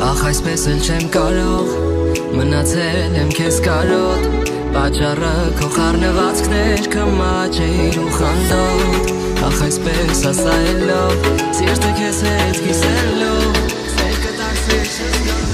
Ախ այսպես էլ չեմ կարող, մնացել եմ քեզ կարոտ, պատճառը քո խառնվածքներ կմաճեիր ու խանդոտ, ախ այսպես ասայելով, սիրտը քեզ հետ կիսելով, սեր կտարսվիր չես գալով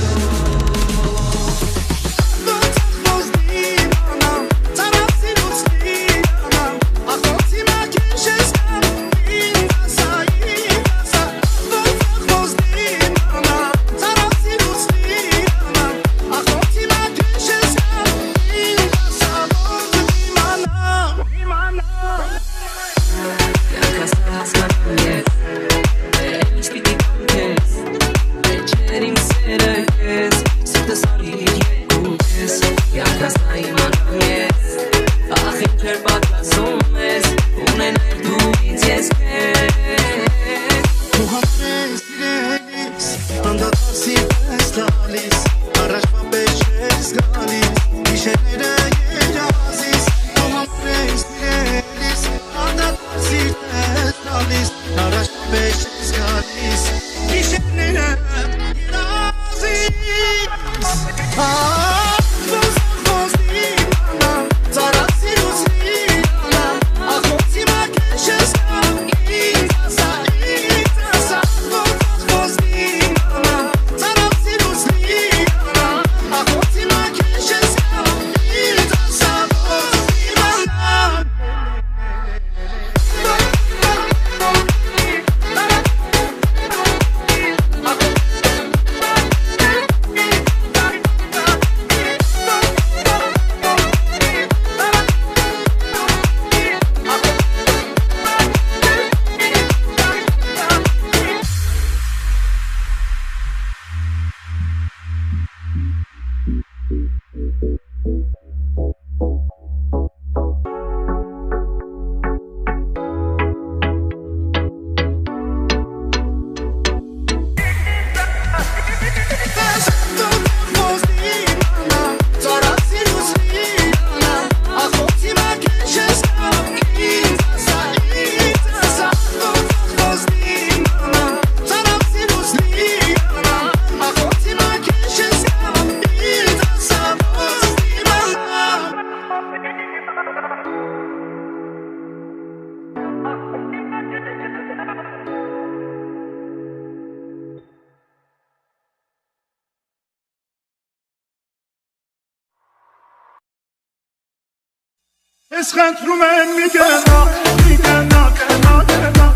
Es խնդրում են մի գնա, մի գնա, գնա, գնա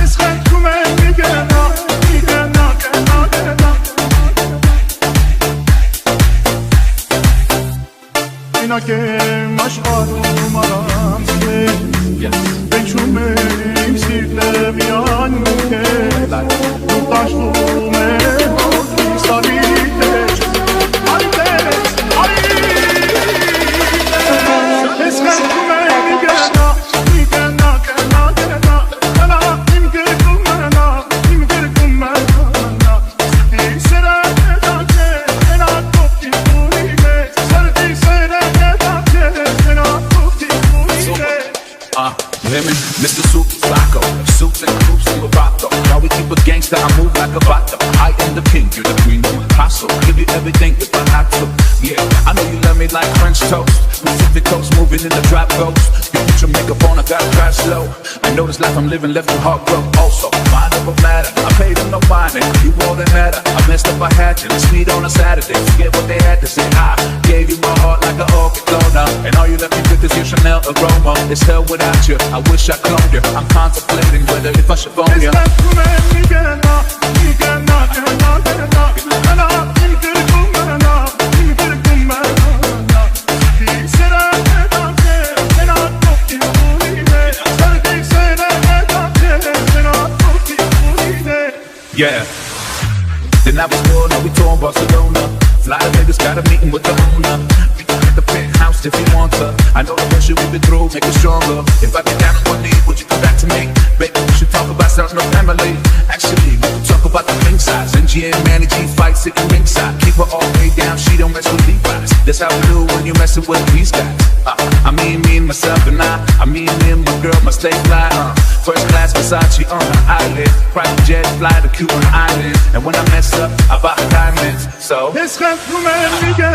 Es խնդրում են մի գնա, մի գնա, գնա, գնա Ինակ եմ աշխարհում առանց քեզ Վենչում եմ սիրտը միայն քեզ Ու տաշվում եմ հոգի սարի տեջ Women, Mr. Super Flacco, suits and coops to a vato. Now we keep a gangster, I move like a vato. I am the king, you're the queen of Picasso. Give you everything if I had to. Yeah, I know you love me like French toast. Pacific coast, moving in the drop ghost. You put your makeup on, I got crash slow. I know this life I'm living left my heart broke. Also, mind over matter. I paid them no money, you more than matter. I messed up, I had you. Let's meet on a Saturday. Forget what they had to say. I gave you my heart like an orchid donor. And all you left me with is your Chanel aroma. It's hell without you. I wish I cloned you. I'm contemplating whether if I should phone you. It's Yeah. Then I was born, now we touring Barcelona. Fly the niggas, got a meeting with the owner. We can get the penthouse if you want to. I know the bullshit we've been through, make it stronger. If I get down on one knee, would you come back to me? Baby, we should talk about starting no family. Actually, we can talk about the ring size. NG and Manny G fight sitting ringside. Keep her all way down, she don't mess with Levi's. That's how we do when you messing with these guys. I mean me and myself and I mean him, my girl, my stay fly. First class Versace on the island. Private jet, fly to Cuban Island. And when I mess up, I buy diamonds. So Eschent rumen mige